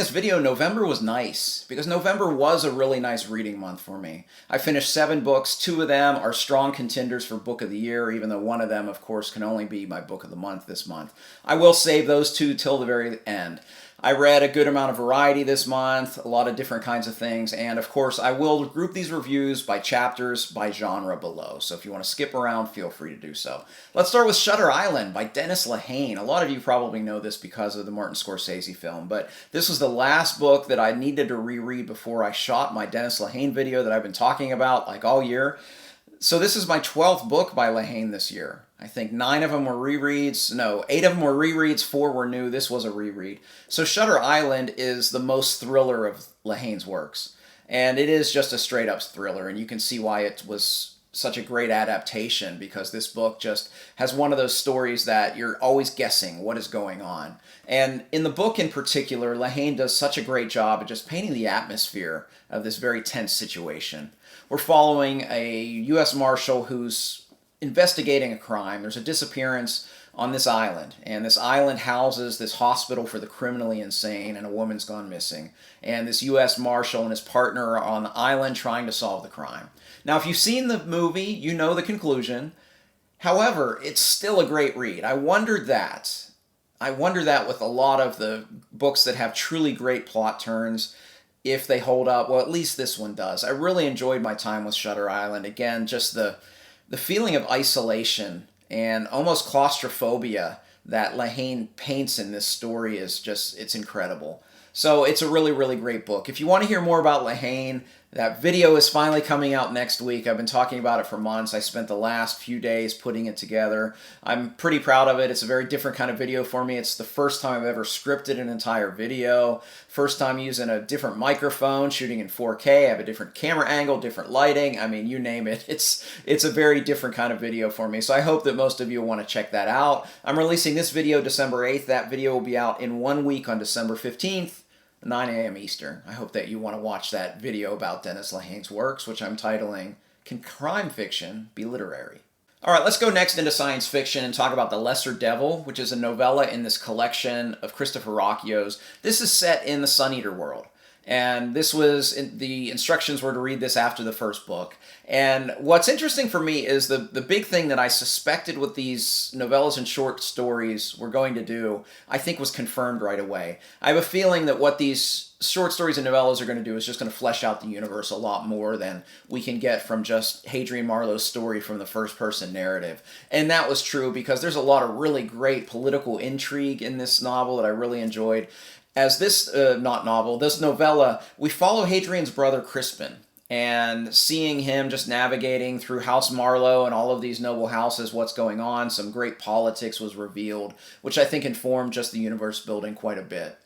this video, November was nice because November was a really nice reading month for me. I finished 7 books. 2 of them are strong contenders for Book of the Year, even though one of them, of course, can only be my Book of the Month this month. I will save those 2 till the very end. I read a good amount of variety this month, a lot of different kinds of things, and of course I will group these reviews by chapters, by genre below, so if you want to skip around, feel free to do so. Let's start with Shutter Island by Dennis Lehane. A lot of you probably know this because of the Martin Scorsese film, but this was the last book that I needed to reread before I shot my Dennis Lehane video that I've been talking about like all year. So this is my 12th book by Lehane this year. I think 9 of them were rereads. No, 8 of them were rereads, 4 were new. This was a reread. So Shutter Island is the most thriller of Lehane's works. And it is just a straight up thriller, and you can see why it was such a great adaptation, because this book just has one of those stories that you're always guessing what is going on. And in the book in particular, Lehane does such a great job of just painting the atmosphere of this very tense situation. We're following a U.S. Marshal who's investigating a crime. There's a disappearance on this island, and this island houses this hospital for the criminally insane, and a woman's gone missing. And this U.S. Marshal and his partner are on the island trying to solve the crime. Now, if you've seen the movie, you know the conclusion. However, it's still a great read. I wonder that with a lot of the books that have truly great plot turns, if they hold up. Well, at least this one does. I really enjoyed my time with Shutter Island. Again, just the feeling of isolation and almost claustrophobia that Lehane paints in this story is just, it's incredible. So it's a really, really great book. If you want to hear more about Lehane, that video is finally coming out next week. I've been talking about it for months. I spent the last few days putting it together. I'm pretty proud of it. It's a very different kind of video for me. It's the first time I've ever scripted an entire video. First time using a different microphone, shooting in 4K. I have a different camera angle, different lighting. I mean, you name it. It's a very different kind of video for me. So I hope that most of you will want to check that out. I'm releasing this video December 8th. That video will be out in 1 week on December 15th. 9 a.m. Eastern. I hope that you want to watch that video about Dennis Lehane's works, which I'm titling, Can Crime Fiction Be Literary? All right, let's go next into science fiction and talk about The Lesser Devil, which is a novella in this collection of Christopher Ruocchio's. This is set in the Sun Eater world. And this was, the instructions were to read this after the first book. And what's interesting for me is the big thing that I suspected what these novellas and short stories were going to do, I think was confirmed right away. I have a feeling that what these short stories and novellas are going to do is just going to flesh out the universe a lot more than we can get from just Hadrian Marlowe's story from the first-person narrative. And that was true because there's a lot of really great political intrigue in this novel that I really enjoyed. As this, this novella, we follow Hadrian's brother Crispin, and seeing him just navigating through House Marlowe and all of these noble houses, what's going on. Some great politics was revealed, which I think informed just the universe building quite a bit.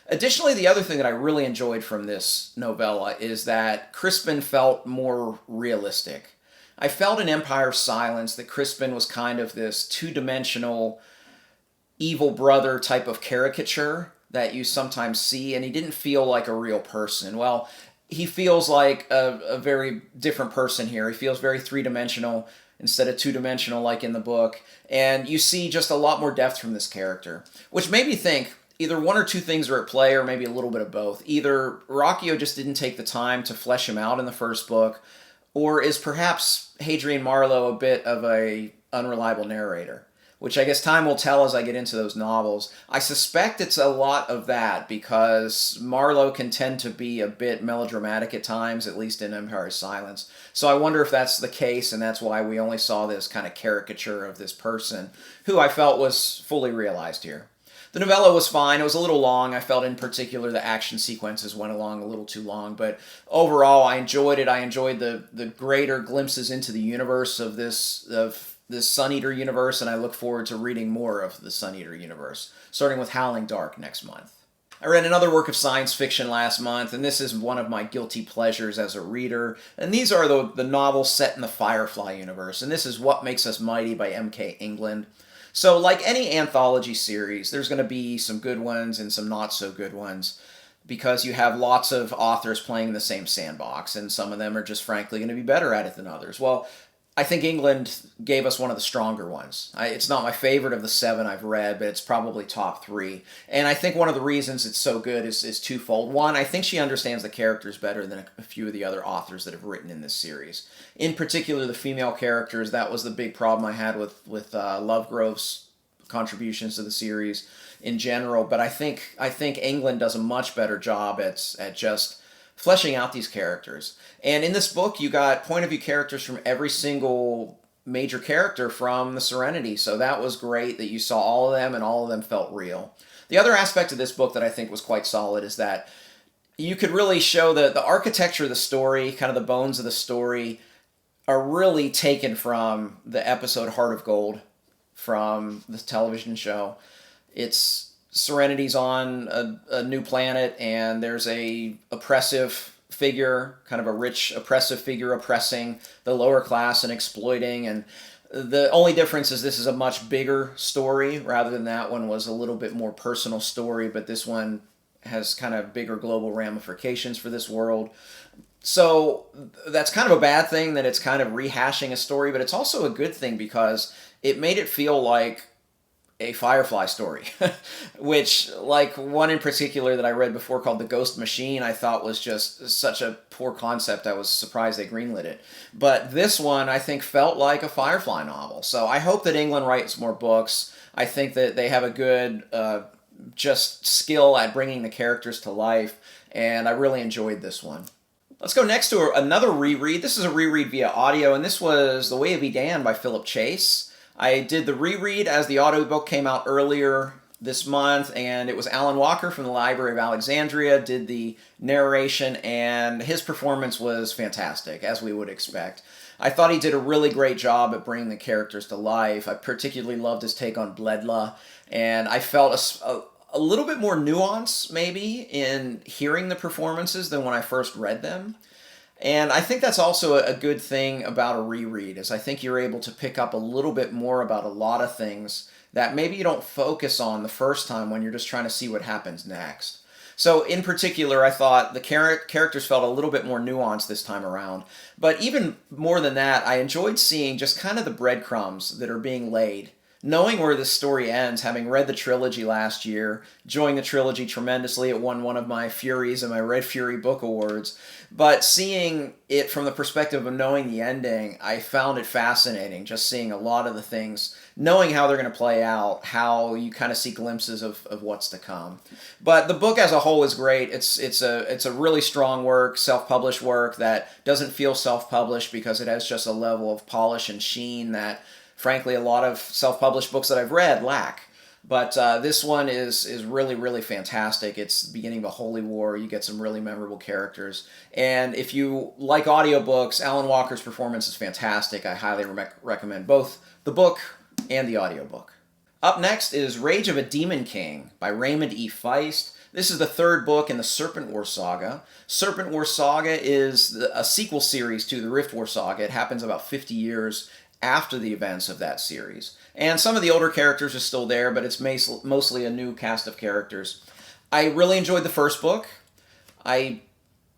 Additionally, the other thing that I really enjoyed from this novella is that Crispin felt more realistic. I felt in Empire's Silence that Crispin was kind of this two-dimensional evil brother type of caricature that you sometimes see, and he didn't feel like a real person. Well, he feels like a very different person here. He feels very three-dimensional instead of two-dimensional like in the book, and you see just a lot more depth from this character, which made me think either one or two things are at play, or maybe a little bit of both. Either Ruocchio just didn't take the time to flesh him out in the first book, or is perhaps Hadrian Marlowe a bit of a unreliable narrator, which I guess time will tell as I get into those novels. I suspect it's a lot of that because Marlowe can tend to be a bit melodramatic at times, at least in Empire's Silence. So I wonder if that's the case, and that's why we only saw this kind of caricature of this person, who I felt was fully realized here. The novella was fine. It was a little long. I felt in particular the action sequences went along a little too long, but overall I enjoyed it. I enjoyed the greater glimpses into the universe of this Sun Eater universe, and I look forward to reading more of the Sun Eater universe, starting with Howling Dark next month. I read another work of science fiction last month, and this is one of my guilty pleasures as a reader, and these are the novels set in the Firefly universe, and this is What Makes Us Mighty by M.K. England. So like any anthology series, there's going to be some good ones and some not so good ones, because you have lots of authors playing in the same sandbox, and some of them are just frankly going to be better at it than others. Well, I think England gave us one of the stronger ones. It's not my favorite of the 7 I've read, but it's probably top 3. And I think one of the reasons it's so good is twofold. One, I think she understands the characters better than a few of the other authors that have written in this series. In particular, the female characters. That was the big problem I had with Lovegrove's contributions to the series in general. But I think England does a much better job at just fleshing out these characters. And in this book, you got point of view characters from every single major character from the Serenity. So that was great that you saw all of them and all of them felt real. The other aspect of this book that I think was quite solid is that you could really show the architecture of the story, kind of the bones of the story, are really taken from the episode Heart of Gold from the television show. It's Serenity's on a new planet, and there's a oppressive figure, kind of a rich oppressive figure oppressing the lower class and exploiting. And the only difference is this is a much bigger story rather than that one was a little bit more personal story, but this one has kind of bigger global ramifications for this world. So that's kind of a bad thing that it's kind of rehashing a story, but it's also a good thing because it made it feel like a Firefly story, which, like one in particular that I read before called The Ghost Machine, I thought was just such a poor concept. I was surprised they greenlit it. But this one, I think, felt like a Firefly novel. So I hope that England writes more books. I think that they have a good just skill at bringing the characters to life, and I really enjoyed this one. Let's go next to another reread. This is a reread via audio, and this was The Way of Edan by Philip Chase. I did the reread as the audiobook came out earlier this month, and it was Alan Walker from the Library of Alexandria did the narration, and his performance was fantastic, as we would expect. I thought he did a really great job at bringing the characters to life. I particularly loved his take on Bledla, and I felt a little bit more nuance, maybe, in hearing the performances than when I first read them. And I think that's also a good thing about a reread, is I think you're able to pick up a little bit more about a lot of things that maybe you don't focus on the first time when you're just trying to see what happens next. So in particular, I thought the characters felt a little bit more nuanced this time around. But even more than that, I enjoyed seeing just kind of the breadcrumbs that are being laid. Knowing where this story ends, having read the trilogy last year, enjoying the trilogy tremendously, it won one of my Furies and my Red Fury Book Awards, but seeing it from the perspective of knowing the ending, I found it fascinating, just seeing a lot of the things, knowing how they're going to play out, how you kind of see glimpses of what's to come. But the book as a whole is great. It's a really strong work, self-published work that doesn't feel self-published because it has just a level of polish and sheen that frankly, a lot of self-published books that I've read lack. But this one is really, really fantastic. It's the beginning of a holy war. You get some really memorable characters. And if you like audiobooks, Alan Walker's performance is fantastic. I highly recommend both the book and the audiobook. Up next is Rage of a Demon King by Raymond E. Feist. This is the third book in the Serpent War saga. Serpent War saga is a sequel series to the Rift War saga. It happens about 50 years after the events of that series. And some of the older characters are still there, but it's mostly a new cast of characters. I really enjoyed the first book. I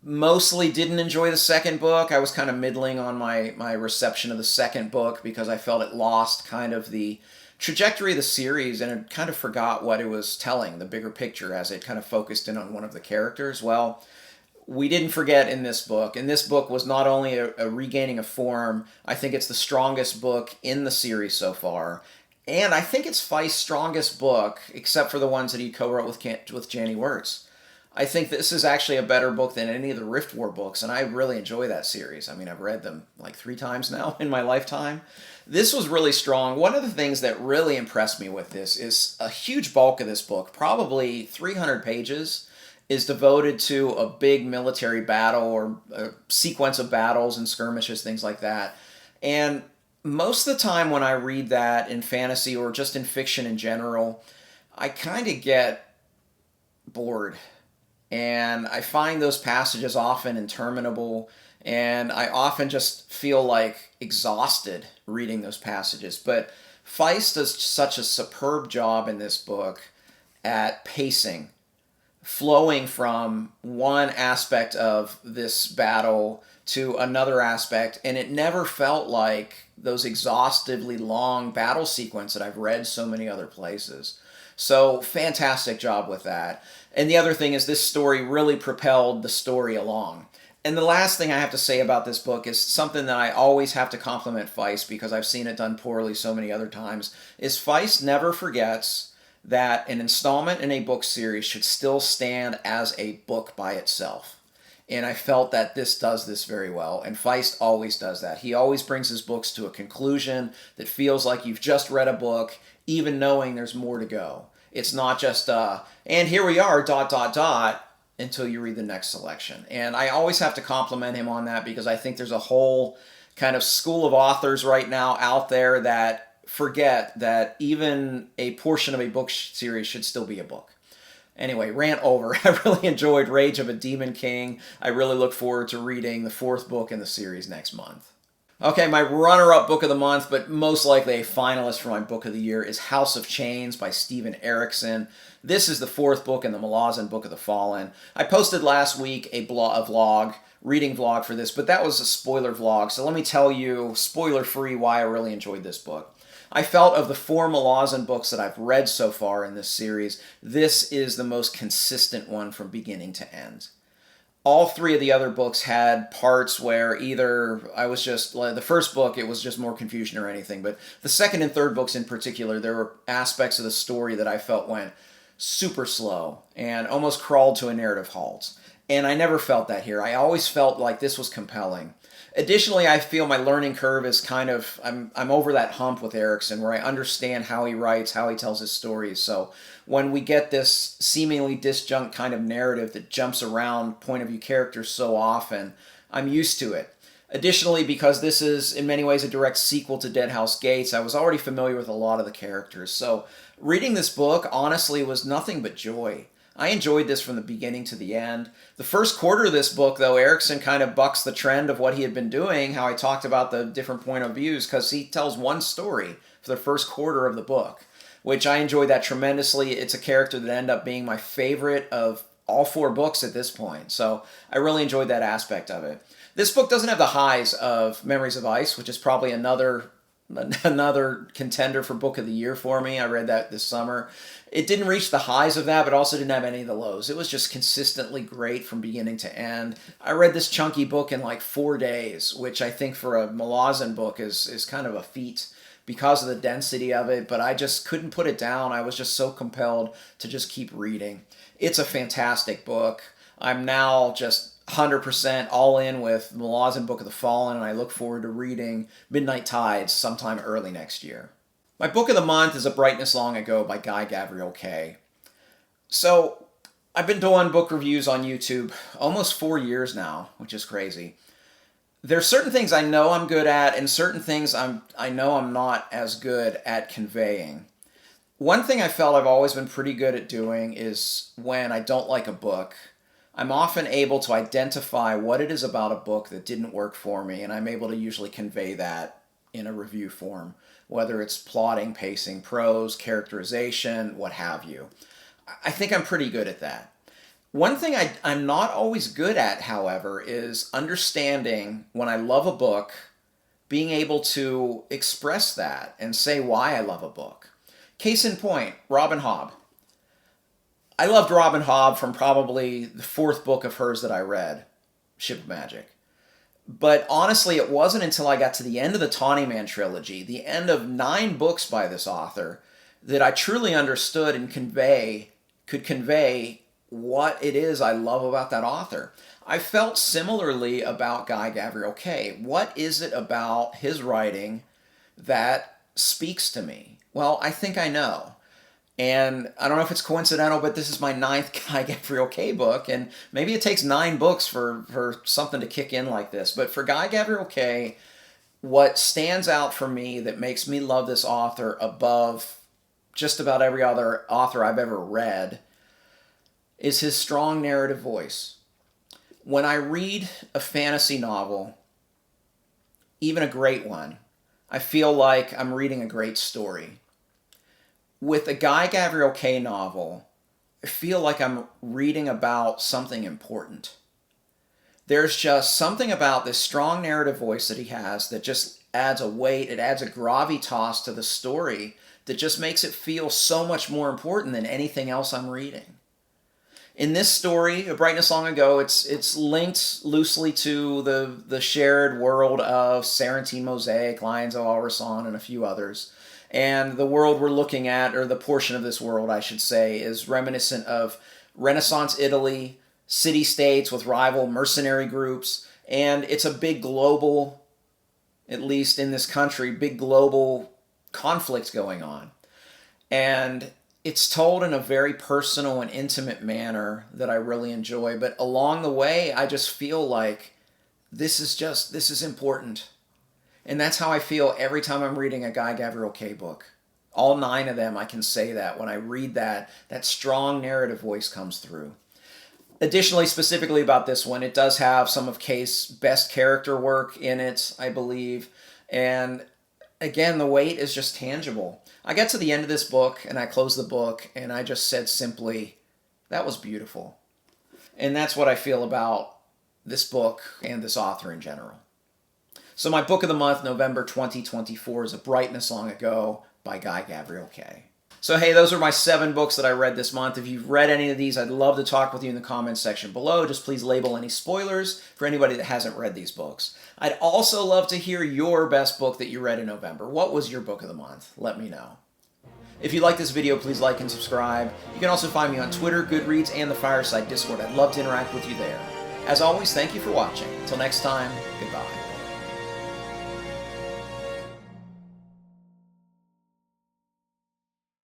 mostly didn't enjoy the second book. I was kind of middling on my reception of the second book because I felt it lost kind of the trajectory of the series and it kind of forgot what it was telling, the bigger picture, as it kind of focused in on one of the characters. Well, we didn't forget in this book. And this book was not only a regaining of form, I think it's the strongest book in the series so far. And I think it's Feist's strongest book, except for the ones that he co-wrote with Janny Wirtz. I think this is actually a better book than any of the Rift War books, and I really enjoy that series. I mean, I've read them like 3 times now in my lifetime. This was really strong. One of the things that really impressed me with this is a huge bulk of this book, probably 300 pages, is devoted to a big military battle or a sequence of battles and skirmishes, things like that. And most of the time when I read that in fantasy or just in fiction in general, I kind of get bored. And I find those passages often interminable, and I often just feel like exhausted reading those passages. But Feist does such a superb job in this book at pacing, flowing from one aspect of this battle to another aspect, and it never felt like those exhaustively long battle sequences that I've read so many other places. So fantastic job with that. And the other thing is this story really propelled the story along. And the last thing I have to say about this book is something that I always have to compliment Feist, because I've seen it done poorly so many other times, is Feist never forgets that an installment in a book series should still stand as a book by itself. And I felt that this does this very well. And Feist always does that. He always brings his books to a conclusion that feels like you've just read a book, even knowing there's more to go. It's not just, and here we are, ... until you read the next selection. And I always have to compliment him on that, because I think there's a whole kind of school of authors right now out there that forget that even a portion of a book series should still be a book. Anyway, rant over. I really enjoyed Rage of a Demon King. I really look forward to reading the 4th book in the series next month. Okay, my runner-up book of the month, but most likely a finalist for my book of the year, is House of Chains by Steven Erikson. This is the 4th book in the Malazan Book of the Fallen. I posted last week a vlog, reading vlog for this, but that was a spoiler vlog, so let me tell you, spoiler-free, why I really enjoyed this book. I felt of the 4 Malazan books that I've read so far in this series, this is the most consistent one from beginning to end. All 3 of the other books had parts where either I was just, like the first book, it was just more confusion or anything, but the 2nd and 3rd books in particular, there were aspects of the story that I felt went super slow and almost crawled to a narrative halt. And I never felt that here. I always felt like this was compelling. Additionally, I feel my learning curve is kind of, I'm over that hump with Erikson, where I understand how he writes, how he tells his stories. So when we get this seemingly disjunct kind of narrative that jumps around point of view characters so often, I'm used to it. Additionally, because this is in many ways a direct sequel to Dead House Gates, I was already familiar with a lot of the characters. So reading this book, honestly, was nothing but joy. I enjoyed this from the beginning to the end. The first quarter of this book, though, Erikson kind of bucks the trend of what he had been doing, how I talked about the different point of views, because he tells one story for the first quarter of the book, which I enjoyed that tremendously. It's a character that ended up being my favorite of all 4 books at this point, so I really enjoyed that aspect of it. This book doesn't have the highs of Memories of Ice, which is probably another contender for Book of the Year for me. I read that this summer. It didn't reach the highs of that, but also didn't have any of the lows. It was just consistently great from beginning to end. I read this chunky book in like 4 days, which I think for a Malazan book is kind of a feat because of the density of it, but I just couldn't put it down. I was just so compelled to just keep reading. It's a fantastic book. I'm now just 100% all in with Malazan Book of the Fallen, and I look forward to reading Midnight Tides sometime early next year. My book of the month is A Brightness Long Ago by Guy Gavriel Kay. So, I've been doing book reviews on YouTube almost 4 years now, which is crazy. There's certain things I know I'm good at, and certain things I know I'm not as good at conveying. One thing I felt I've always been pretty good at doing is when I don't like a book, I'm often able to identify what it is about a book that didn't work for me, and I'm able to usually convey that in a review form, whether it's plotting, pacing, prose, characterization, what have you. I think I'm pretty good at that. One thing I'm not always good at, however, is understanding when I love a book, being able to express that and say why I love a book. Case in point, Robin Hobb. I loved Robin Hobb from probably the 4th book of hers that I read, Ship of Magic. But honestly, it wasn't until I got to the end of the Tawny Man trilogy, the end of 9 books by this author, that I truly understood and could convey what it is I love about that author. I felt similarly about Guy Gavriel Kay. What is it about his writing that speaks to me? Well, I think I know. And I don't know if it's coincidental, but this is my 9th Guy Gavriel Kay book, and maybe it takes 9 books for something to kick in like this. But for Guy Gavriel Kay, what stands out for me that makes me love this author above just about every other author I've ever read is his strong narrative voice. When I read a fantasy novel, even a great one, I feel like I'm reading a great story. With a Guy Gavriel Kay novel, I feel like I'm reading about something important. There's just something about this strong narrative voice that he has that just adds a weight, it adds a gravitas to the story that just makes it feel so much more important than anything else I'm reading. In this story, A Brightness Long Ago, it's linked loosely to the shared world of Sarantine Mosaic, Lions of Alrasan, and a few others. And the world we're looking at, or the portion of this world, I should say, is reminiscent of Renaissance Italy, city-states with rival mercenary groups, and it's a big global, at least in this country, big global conflict going on. And it's told in a very personal and intimate manner that I really enjoy, but along the way, I just feel like this is important. And that's how I feel every time I'm reading a Guy Gavriel Kay book. All 9 of them, I can say that. When I read that strong narrative voice comes through. Additionally, specifically about this one, it does have some of Kay's best character work in it, I believe. And again, the weight is just tangible. I got to the end of this book, and I closed the book, and I just said simply, that was beautiful. And that's what I feel about this book and this author in general. So my book of the month, November 2024, is A Brightness Long Ago by Guy Gavriel Kay. So hey, those are my 7 books that I read this month. If you've read any of these, I'd love to talk with you in the comments section below. Just please label any spoilers for anybody that hasn't read these books. I'd also love to hear your best book that you read in November. What was your book of the month? Let me know. If you like this video, please like and subscribe. You can also find me on Twitter, Goodreads, and the Fireside Discord. I'd love to interact with you there. As always, thank you for watching. Until next time, goodbye.